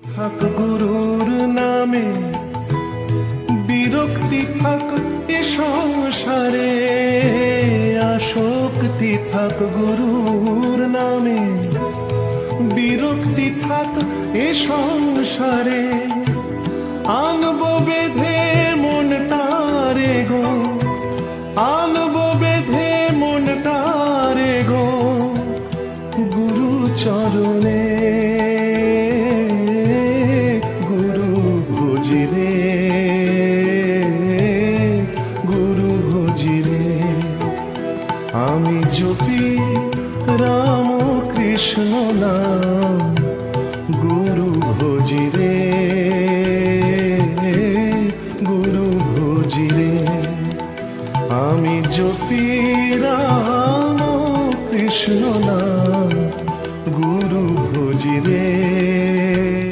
থাক গুরুর নামে বিরক্তি থাক এ সংসারে, আসক্তি থাক গুরুর নামে বিরক্তি থাক এ সংসারে। আনবো বেঁধে মনটারে গো, আনবো বেঁধে মনটারে গো গুরু চরণে, গুরু ভজিরে, গুরু ভজিরে। আমি জপি রাম কৃষ্ণ নাম, গুরু ভজিরে, গুরু ভজিরে। আমি জপি